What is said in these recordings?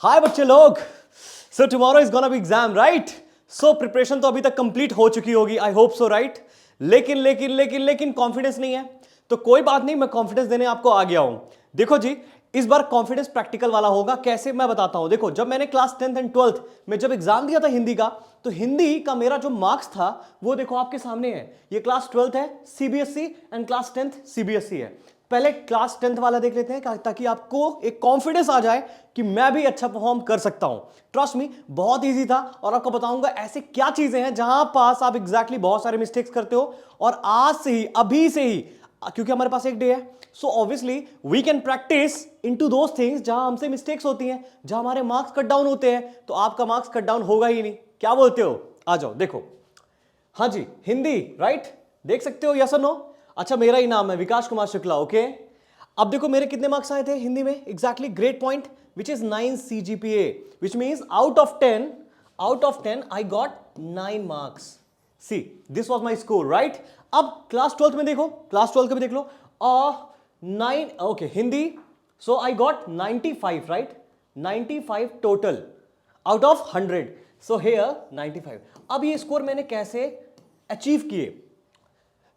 हाय बच्चे लोग, so tomorrow is gonna be exam right. So preparation तो अभी तक कंप्लीट हो चुकी होगी, आई होप सो राइट। लेकिन लेकिन लेकिन लेकिन कॉन्फिडेंस नहीं है, तो कोई बात नहीं, मैं कॉन्फिडेंस देने आपको आ गया हूं। देखो जी, इस बार कॉन्फिडेंस प्रैक्टिकल वाला होगा। कैसे मैं बताता हूं। देखो, जब मैंने क्लास 10th एंड 12th में जब एग्जाम दिया था हिंदी का, तो हिंदी का मेरा जो मार्क्स था वो देखो आपके सामने है। ये क्लास 12th है CBSE and class 10th CBSE है। पहले क्लास 10th वाला देख लेते हैं ताकि आपको एक कॉन्फिडेंस आ जाए कि मैं भी अच्छा परफॉर्म कर सकता हूं। ट्रस्ट मी, बहुत इजी था और आपको बताऊंगा ऐसे क्या चीजें हैं जहां पास आप एग्जैक्टली बहुत सारे मिस्टेक्स करते हो। और आज से ही, अभी से ही, क्योंकि हमारे पास एक डे है, so obviously we can practise into those things जहां हमसे मिस्टेक्स होती हैं, जहां हमारे मार्क्स कट डाउन होते हैं। तो आपका मार्क्स कट डाउन होगा ही नहीं। क्या बोलते हो? आ जाओ देखो। हाँ जी, हिंदी राइट, देख सकते हो यस और नो। अच्छा, मेरा ही नाम है विकास कुमार शुक्ला। ओके, अब देखो मेरे कितने मार्क्स आए थे हिंदी में exactly. Great point which is 9 CGPA, which means out of 10 I got 9 marks. See this was my score right. अब क्लास 12th में देखो, क्लास 12th का भी देख लो। 9 okay Hindi, so I got 95 right, 95 total out of 100। So here 95। अब ये score मैंने कैसे अचीव किए?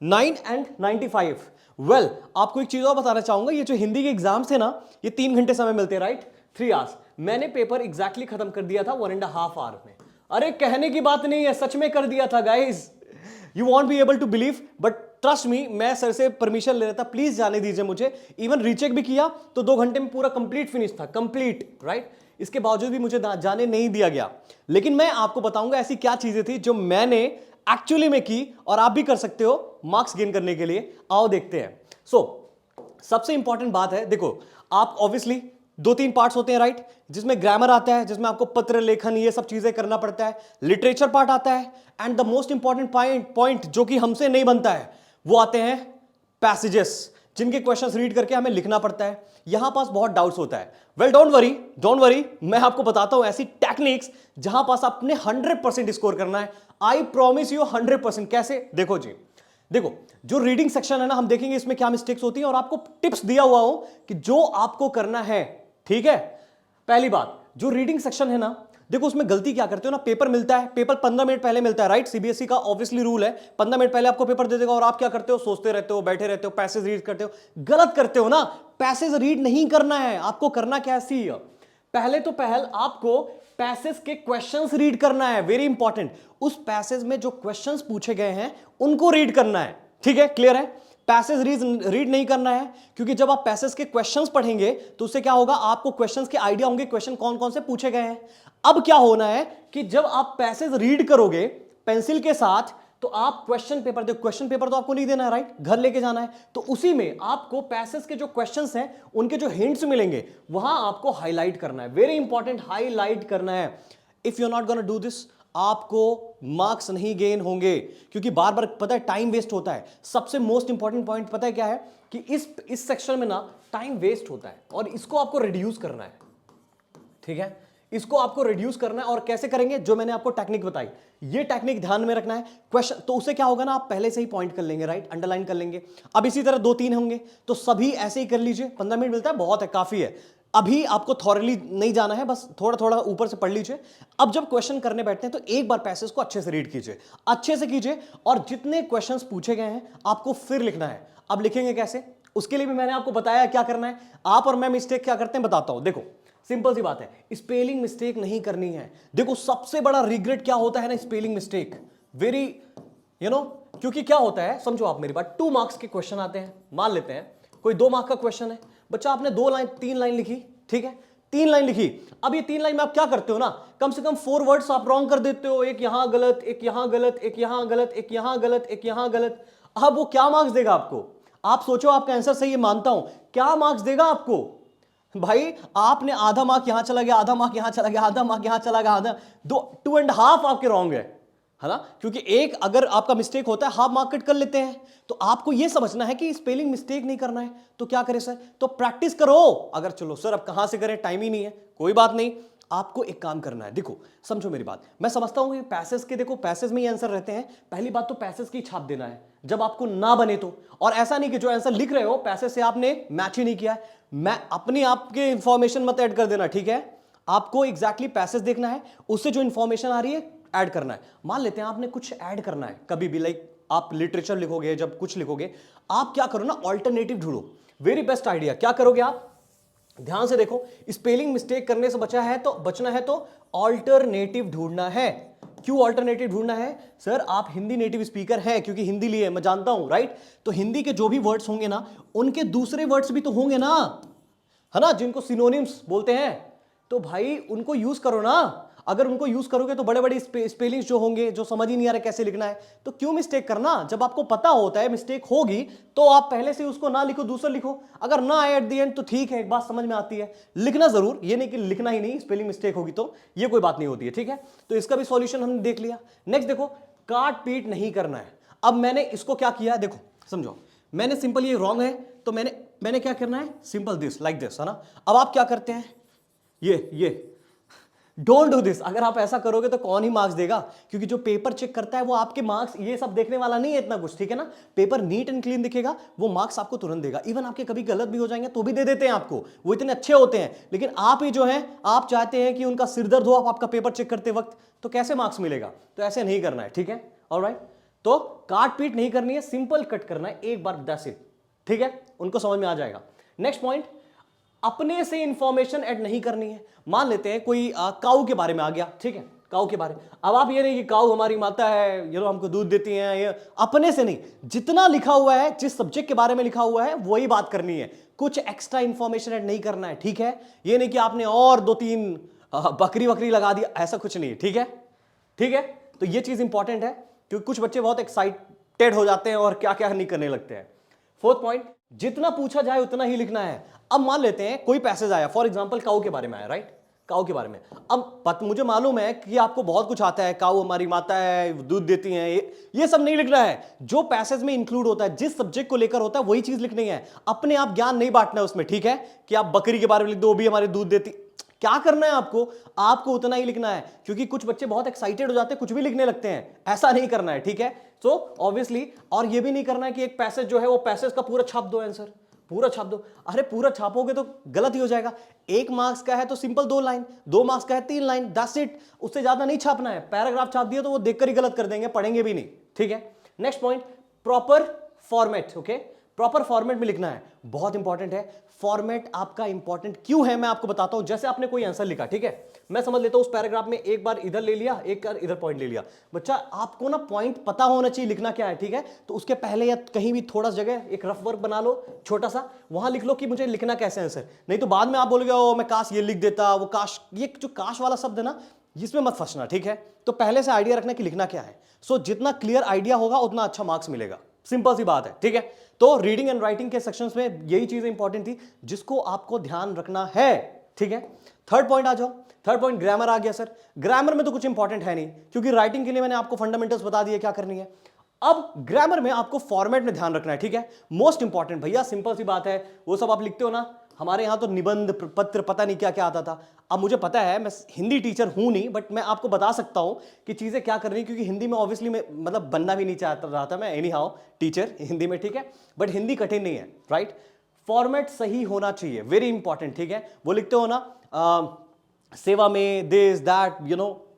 9 एंड 95। वेल, आपको एक चीज और बताना चाहूंगा। ये जो हिंदी के एग्जाम्स थे ना, ये 3 घंटे समय मिलते हैं राइट, 3 आवर्स। मैंने पेपर एग्जैक्टली खत्म कर दिया था 1.5 आवर में। अरे कहने की बात नहीं है, सच में कर दिया था guys. You won't be able to believe, but trust me, मैं सर से परमिशन ले रहा था, प्लीज जाने दीजिए मुझे। इवन रीचेक भी किया तो 2 घंटे में पूरा कंप्लीट फिनिश था, कंप्लीट राइट। इसके बावजूद भी मुझे जाने नहीं दिया गया। लेकिन मैं आपको बताऊंगा ऐसी क्या चीजें थी जो मैंने एक्चुअली में की, और आप भी कर सकते हो मार्क्स गेन करने के लिए। आओ देखते हैं। सबसे इंपॉर्टेंट बात है, देखो आप ऑब्वियसली 2-3 पार्ट्स होते हैं राइट, जिसमें ग्रामर आता है, जिसमें आपको पत्र लेखन ये सब चीजें करना पड़ता है। लिटरेचर पार्ट आता है, and the most important point जो कि हमसे नहीं बनता है, वो आते हैं पैसेजेस, जिनके क्वेश्चंस रीड करके हमें लिखना पड़ता है। यहां पास बहुत डाउट्स होता है। वेल डोंट वरी, मैं आपको बताता हूं ऐसी टेक्निक्स जहां पास आपने 100% स्कोर करना है। I promise you 100%। कैसे? देखो जी, देखो जो रीडिंग सेक्शन है ना, हम देखेंगे इसमें क्या मिस्टेक्स होती हैं और आपको टिप्स दिया हुआ हो कि जो आपको करना है। ठीक है, पहली बात, जो रीडिंग सेक्शन है ना, देखो उसमें गलती क्या करते हो ना, पेपर मिलता है, पेपर 15 मिनट पहले मिलता है राइट। सीबीएसई का ऑब्वियसली रूल है, 15 मिनट पहले आपको पेपर दे देगा और आप क्या करते हो? सोचते रहते हो, बैठे रहते हो, पैसेज रीड करते हो। गलत करते हो ना, पैसेज रीड नहीं करना है आपको। करना क्या है? पहले तो आपको पैसेज के क्वेश्चंस रीड करना है, वेरी इंपॉर्टेंट। उस पैसेज में जो क्वेश्चंस पूछे गए हैं उनको रीड करना है। ठीक है, क्लियर है? पैसेज रीड नहीं करना है, क्योंकि जब आप पैसेज के क्वेश्चंस पढ़ेंगे तो उससे क्या होगा, आपको क्वेश्चंस के आइडिया होंगे, क्वेश्चन कौन कौन से पूछे गए हैं। अब क्या होना है कि जब आप पैसेज रीड करोगे पेंसिल के साथ, तो आप क्वेश्चन पेपर देखो, क्वेश्चन पेपर तो आपको नहीं देना है राइट, घर लेके जाना है। तो उसी में आपको पैसेज के जो क्वेश्चंस हैं उनके जो हिंट्स मिलेंगे वहां आपको हाईलाइट करना है। वेरी इंपॉर्टेंट, हाईलाइट करना है। If you are not gonna do this, आपको मार्क्स नहीं गेन होंगे, क्योंकि बार बार पता है टाइम वेस्ट होता है। सबसे मोस्ट इंपॉर्टेंट पॉइंट पता है क्या है कि इस सेक्शन में ना टाइम वेस्ट होता है और इसको आपको रिड्यूस करना है। ठीक है, इसको आपको रिड्यूस करना है। और कैसे करेंगे? जो मैंने आपको टेक्निक बताई, ये टेक्निक ध्यान में रखना है। क्वेश्चन तो उसे क्या होगा ना, आप पहले से ही पॉइंट कर लेंगे राइट, अंडरलाइन कर लेंगे। अब इसी तरह 2-3 होंगे तो सभी ऐसे ही कर लीजिए। 15 मिनट मिलता है, बहुत है, काफी है। अभी आपको थॉरली नहीं जाना है, बस थोड़ा थोड़ा ऊपर से पढ़ लीजिए। अब जब क्वेश्चन करने बैठते हैं तो एक बार पैसेज को अच्छे से रीड कीजिए, अच्छे से कीजिए, और जितने क्वेश्चंस पूछे गए हैं आपको फिर लिखना है। अब लिखेंगे कैसे? उसके लिए भी मैंने आपको बताया क्या करना है। आप और मैं मिस्टेक क्या करते हैं बताता हूं। देखो सिंपल सी बात है, स्पेलिंग मिस्टेक नहीं करनी है। देखो सबसे बड़ा रिग्रेट क्या होता है ना, स्पेलिंग मिस्टेक। वेरी क्योंकि क्या होता है, समझो आप मेरी बात, 2 मार्क्स के क्वेश्चन आते हैं। मान लेते हैं कोई 2 मार्क का क्वेश्चन है, बच्चा आपने 2 लाइन 3 लाइन लिखी। ठीक है, 3 लाइन लिखी। अब ये 3 लाइन में आप क्या करते हो ना, कम से कम 4 वर्ड्स आप रॉन्ग कर देते हो। एक यहां गलत, एक यहां गलत, एक यहां गलत, एक यहां गलत, एक यहां गलत। अब वो क्या मार्क्स देगा आपको? आप सोचो, आपका आंसर सही है मानता हूं, क्या मार्क्स देगा आपको? भाई आपने आधा मार्क यहां चला गया, आधा मार्क यहां चला गया, आधा मार्क यहां चला गया, आधा 2.5 आपके रॉन्ग है ना। क्योंकि एक अगर आपका मिस्टेक होता है, हाफ मार्क कट कर लेते हैं। तो आपको यह समझना है कि स्पेलिंग मिस्टेक नहीं करना है। तो क्या करें सर? तो प्रैक्टिस करो। अगर चलो सर अब कहां से करें, टाइम ही नहीं है, कोई बात नहीं, आपको एक काम करना है। देखो समझो मेरी बात, मैं समझता हूं कि पैसेज के, देखो पैसेज में ही आंसर रहते हैं। पहली बात तो पैसेज की छाप देना है जब आपको ना बने तो। और ऐसा नहीं कि जो आंसर लिख रहे हो पैसेज से आपने मैच ही नहीं किया है। मैं अपनी आपके इंफॉर्मेशन मत ऐड कर देना, ठीक है? आपको एग्जैक्टली पैसेज देखना है, उससे जो इंफॉर्मेशन आ रही है ऐड करना है। मान लेते हैं आपने कुछ ऐड करना है कभी भी, लाइक आप लिटरेचर लिखोगे, जब कुछ लिखोगे आप क्या करो ना, ऑल्टरनेटिव ढूंढो। Very best idea. क्या करोगे आप, ध्यान से देखो, स्पेलिंग मिस्टेक करने से बचना है तो ऑल्टरनेटिव ढूंढना है। क्यों ऑल्टरनेटिव ढूंढना है सर, आप हिंदी नेटिव स्पीकर हैं, क्योंकि हिंदी लिए मैं जानता हूं, राइट। तो हिंदी के जो भी वर्ड्स होंगे ना, उनके दूसरे वर्ड्स भी तो होंगे ना, है ना, जिनको सिनोनिम्स बोलते हैं, तो भाई उनको यूज करो ना। अगर उनको यूज करोगे तो बड़े बड़े स्पेलिंग्स जो होंगे, जो समझ ही नहीं आ रहा कैसे लिखना है, तो क्यों मिस्टेक करना। जब आपको पता होता है मिस्टेक होगी तो आप पहले से उसको ना लिखो, दूसरा लिखो। अगर ना आए एट द एंड तो ठीक है, एक बात समझ में आती है, लिखना जरूर, ये नहीं कि लिखना ही नहीं, स्पेलिंग मिस्टेक होगी तो ये कोई बात नहीं होती है, ठीक है। तो इसका भी सॉल्यूशन हमने देख लिया। नेक्स्ट देखो, काट पीट नहीं करना है। अब मैंने इसको क्या किया, देखो समझो, मैंने सिंपल, ये रॉन्ग है तो मैंने क्या करना है, सिंपल दिस, लाइक दिस, है ना। अब आप क्या करते हैं, ये डोंट डू दिस। अगर आप ऐसा करोगे तो कौन ही मार्क्स देगा, क्योंकि जो पेपर चेक करता है वो आपके मार्क्स ये सब देखने वाला नहीं है इतना कुछ, ठीक है ना। पेपर नीट एंड क्लीन दिखेगा, वो मार्क्स आपको तुरंत देगा। इवन आपके कभी गलत भी हो जाएंगे तो भी दे देते हैं आपको, वो इतने अच्छे होते हैं। लेकिन आप ही जो है, आप चाहते हैं कि उनका सिरदर्द हो आपका पेपर चेक करते वक्त, तो कैसे मार्क्स मिलेगा। तो ऐसे नहीं करना है, ठीक है, ऑलराइट। तो काट पीट नहीं करनी है, सिंपल कट करना है एक बार, दैट्स इट, ठीक है, उनको समझ में आ जाएगा। नेक्स्ट पॉइंट, अपने से इंफॉर्मेशन ऐड नहीं करनी है। मान लेते हैं कोई काऊ के बारे में आ गया, ठीक है, काऊ के बारे में। अब आप ये नहीं कि काऊ हमारी माता है, हमको दूध देती है, ये अपने से नहीं, जितना लिखा हुआ है, जिस सब्जेक्ट के बारे में लिखा हुआ है वही बात करनी है, कुछ एक्स्ट्रा इंफॉर्मेशन ऐड नहीं करना है, ठीक है। ये नहीं कि आपने और 2-3 बकरी वकरी लगा दी, ऐसा कुछ नहीं है, ठीक है, ठीक है। तो ये चीज इंपॉर्टेंट है, क्योंकि कुछ बच्चे बहुत एक्साइटेड हो जाते हैं और क्या क्या नहीं करने लगते हैं। फोर्थ पॉइंट, जितना पूछा जाए उतना ही लिखना है। अब मान लेते हैं कोई पैसेज आया, फॉर एग्जांपल काऊ के बारे में आया, राइट, काऊ के बारे में। अब मुझे मालूम है कि आपको बहुत कुछ आता है, काऊ हमारी माता है, दूध देती हैं, ये सब नहीं लिखना है। जो पैसेज में इंक्लूड होता है, जिस सब्जेक्ट को लेकर होता है, वही चीज लिखनी है। अपने आप ज्ञान नहीं बांटना है उसमें, ठीक है, कि आप बकरी के बारे में लिख दो, वो भी हमारे दूध देती, क्या करना है आपको उतना ही लिखना है। क्योंकि कुछ बच्चे बहुत एक्साइटेड हो जाते हैं, कुछ भी लिखने लगते हैं, ऐसा नहीं करना है, ठीक है। सो ऑब्वियसली, और ये भी नहीं करना है कि एक पैसेज जो है वो पैसेज का पूरा छाप दो, आंसर पूरा छाप दो। अरे पूरा छापोगे तो गलत ही हो जाएगा। 1 मार्क्स का है तो सिंपल 2 लाइन, 2 मार्क्स का है 3 लाइन, दैट्स इट, उससे ज्यादा नहीं छापना है। पैराग्राफ छाप दिया तो वो देखकर ही गलत कर देंगे, पढ़ेंगे भी नहीं, ठीक है। Next point, proper format, okay, proper format में लिखना है, बहुत इंपॉर्टेंट है। फॉर्मेट आपका इंपॉर्टेंट क्यों है मैं आपको बताता हूं। जैसे आपने कोई आंसर लिखा, ठीक है, मैं समझ लेता हूं उस पैराग्राफ में एक बार इधर ले लिया, एक बार इधर पॉइंट ले लिया। बच्चा आपको ना पॉइंट पता होना चाहिए लिखना क्या है, ठीक है। तो उसके पहले या कहीं भी थोड़ा जगह एक रफ वर्क बना लो छोटा सा, वहां लिख लो कि मुझे लिखना कैसे आंसर। नहीं तो बाद में आप बोलोगे ओ मैं काश ये लिख देता, वो काश, ये जो काश वाला शब्द है ना, इसमें मत फंसना, ठीक है। तो पहले से आइडिया रखना कि लिखना क्या है। सो जितना क्लियर आइडिया होगा उतना अच्छा मार्क्स मिलेगा, सिंपल सी बात है, ठीक है। तो रीडिंग एंड राइटिंग के सेक्शंस में यही चीजें इंपॉर्टेंट थी जिसको आपको ध्यान रखना है, ठीक है। थर्ड पॉइंट आ जाओ। थर्ड पॉइंट, ग्रामर आ गया सर। ग्रामर में तो कुछ इंपॉर्टेंट है नहीं, क्योंकि राइटिंग के लिए मैंने आपको फंडामेंटल्स बता दिए क्या करनी है। अब ग्रामर में आपको फॉर्मेट में ध्यान रखना है, ठीक है, मोस्ट इंपॉर्टेंट भैया, सिंपल सी बात है। वो सब आप लिखते हो ना, हमारे यहां तो निबंध पत्र पता नहीं क्या क्या आता था। अब मुझे पता है, मैं हिंदी टीचर हूं नहीं, बट मैं आपको बता सकता हूं कि चीजें क्या करनी, क्योंकि हिंदी में ऑब्वियसली मैं मतलब बनना भी नहीं चाहता रहा था मैं, एनी हाउ टीचर हिंदी में, ठीक है। बट हिंदी कठिन नहीं है, राइट। फॉर्मेट सही होना चाहिए, वेरी इंपॉर्टेंट, ठीक है। वो लिखते हो ना सेवा में, दिस दैट,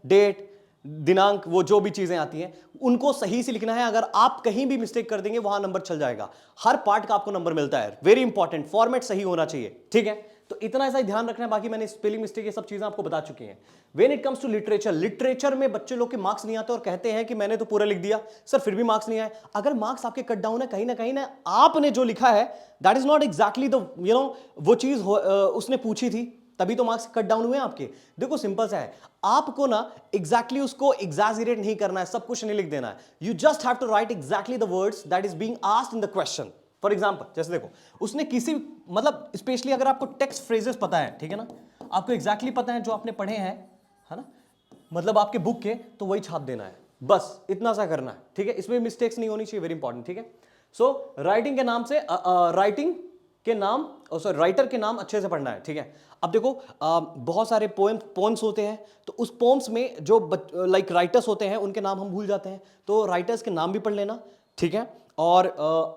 डेट, दिनांक, वो जो भी चीजें आती हैं उनको सही से लिखना है। अगर आप कहीं भी मिस्टेक कर देंगे वहां नंबर चल जाएगा, हर पार्ट का आपको नंबर मिलता है। वेरी इंपॉर्टेंट, फॉर्मेट सही होना चाहिए, ठीक है। तो इतना ऐसा ही ध्यान रखना है, बाकी मैंने स्पेलिंग मिस्टेक ये सब चीजें आपको बता चुकी हैं। When it comes to literature, literature में बच्चे लोग के मार्क्स नहीं आते और कहते हैं कि मैंने तो पूरा लिख दिया सर फिर भी मार्क्स नहीं आए। अगर मार्क्स आपके कट डाउन है कहीं ना आपने जो लिखा है that is not exactly the वो चीज उसने पूछी थी, तभी तो मार्क्स कट डाउन हुए आपके। देखो सिंपल सा है, आपको ना एग्जैक्टली उसको एग्जैजरेट नहीं करना है, सब कुछ नहीं लिख देना है। You just have to write exactly the words that is being asked in the question. For example, जैसे देखो उसने किसी मतलब स्पेशली अगर आपको टेक्स्ट फ्रेजेस पता है, ठीक है ना, आपको एग्जैक्टली पता है जो आपने पढ़े हैं, है ना, मतलब आपके बुक के, तो वही छाप देना है, बस इतना सा करना है, ठीक है। इसमें मिस्टेक्स नहीं होनी चाहिए, वेरी इंपॉर्टेंट, ठीक है। सो राइटिंग के नाम से राइटिंग के नाम, सॉरी राइटर के नाम अच्छे से पढ़ना है, ठीक है। अब देखो बहुत सारे पोएम्स होते हैं, तो उस पोएम्स में जो लाइक राइटर्स होते हैं उनके नाम हम भूल जाते हैं, तो राइटर्स के नाम भी पढ़ लेना, ठीक है। और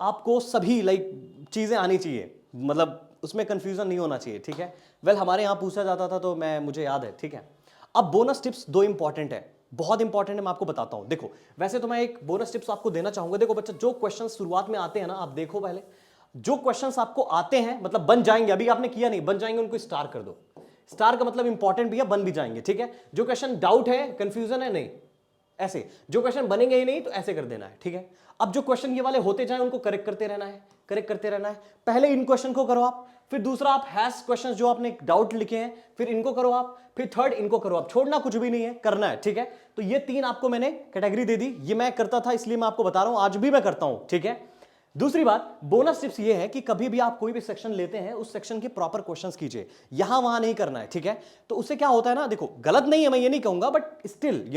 आपको सभी लाइक चीज़ें आनी चाहिए, मतलब उसमें कंफ्यूजन नहीं होना चाहिए, ठीक है। वेल हमारे यहाँ पूछा जाता था तो मुझे याद है, ठीक है। अब बोनस टिप्स दो इंपॉर्टेंट है, बहुत इंपॉर्टेंट है, मैं आपको बताता हूं। देखो वैसे तो मैं एक बोनस टिप्स आपको देना चाहूंगा। देखो बच्चा, जो क्वेश्चंस शुरुआत में आते हैं ना, आप देखो पहले जो क्वेश्चंस आपको आते हैं, मतलब बन जाएंगे, अभी आपने किया नहीं, बन जाएंगे, उनको स्टार कर दो। स्टार का मतलब इंपॉर्टेंट भी है, बन भी जाएंगे, ठीक है। जो क्वेश्चन डाउट है, कंफ्यूजन है, नहीं ऐसे, जो क्वेश्चन बनेंगे ही नहीं तो ऐसे कर देना है, ठीक है। अब जो क्वेश्चन ये वाले होते जाए उनको करेक्ट करते रहना है, करेक्ट करते रहना है। पहले इन क्वेश्चन को करो आप, फिर दूसरा आप हैश क्वेश्चन जो आपने डाउट लिखे हैं, फिर इनको करो आप, फिर थर्ड इनको करो आप। छोड़ना कुछ भी नहीं है, करना है, ठीक है। तो ये तीन आपको मैंने कैटेगरी दे दी, ये मैं करता था इसलिए मैं आपको बता रहा हूं, आज भी मैं करता हूं, ठीक है। दूसरी बात, बोनस टिप्स ये है कि कभी भी आप कोई भी सेक्शन लेते हैं, उस सेक्शन के प्रॉपर क्वेश्चंस कीजिए, यहां वहां नहीं करना है, ठीक है। तो उससे क्या होता है ना, देखो गलत नहीं है, मैं ये नहीं कहूंगा, बट स्टिल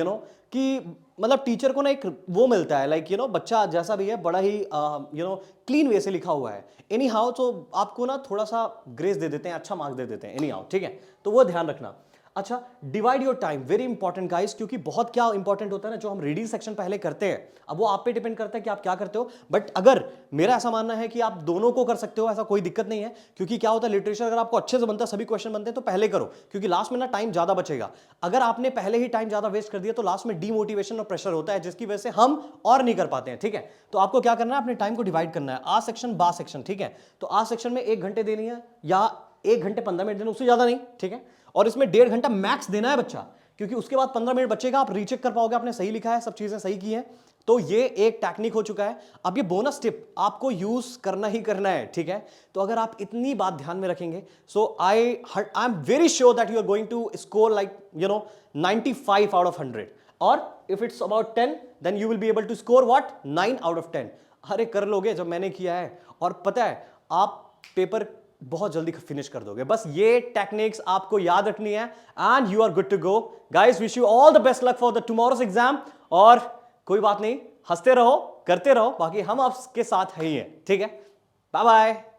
कि मतलब टीचर को ना एक वो मिलता है, लाइक बच्चा जैसा भी है बड़ा ही क्लीन वे से लिखा हुआ है, एनी हाउ, तो आपको ना थोड़ा सा ग्रेस दे देते हैं, अच्छा मार्क्स दे देते हैं एनी हाउ, ठीक है। तो वो ध्यान रखना। अच्छा, divide your time, very important guys, क्योंकि बहुत क्या इंपॉर्टेंट होता है ना, जो हम रीडिंग सेक्शन पहले करते हैं, अब वो आप पे डिपेंड करता है कि आप क्या करते हो। बट अगर मेरा ऐसा मानना है कि आप दोनों को कर सकते हो, ऐसा कोई दिक्कत नहीं है, क्योंकि क्या होता है, लिटरेचर अगर आपको अच्छे से बनता है, सभी क्वेश्चन बनते हैं, तो पहले करो, क्योंकि लास्ट में ना टाइम ज्यादा बचेगा। अगर आपने पहले ही टाइम ज्यादा वेस्ट कर दिया तो लास्ट में डीमोटिवेशन और प्रेशर होता है, जिसकी वजह से हम और नहीं कर पाते हैं, ठीक है। तो आपको क्या करना है, अपने टाइम को डिवाइड करना है, आ सेक्शन बा सेक्शन, ठीक है। तो आ सेक्शन में 1 घंटे देनी है या 1 घंटे 15 मिनट देना, उससे ज्यादा नहीं, ठीक है। और इसमें 1.5 घंटा मैक्स देना है बच्चा, क्योंकि उसके बाद 15 मिनट बचेगा, आप रीचेक कर पाओगे आपने सही लिखा है, सब चीजें सही की हैं। तो ये एक टेक्निक हो चुका है। अब ये बोनस टिप आपको यूज करना ही करना है, ठीक है। तो अगर आप इतनी बात ध्यान में रखेंगे, so I am very sure that you are going to score like 95 out of 100, और if it's about 10 then you will be able to score what 9 out of 10। अरे कर लोगे, जब मैंने किया है, और पता है आप पेपर बहुत जल्दी फिनिश कर दोगे। बस ये टेक्निक्स आपको याद रखनी है, and you are good to go. Guys, wish you all the best luck for the tomorrow's exam. और कोई बात नहीं, हंसते रहो, करते रहो, बाकी हम आपके साथ ही हैं, ठीक है। Bye bye.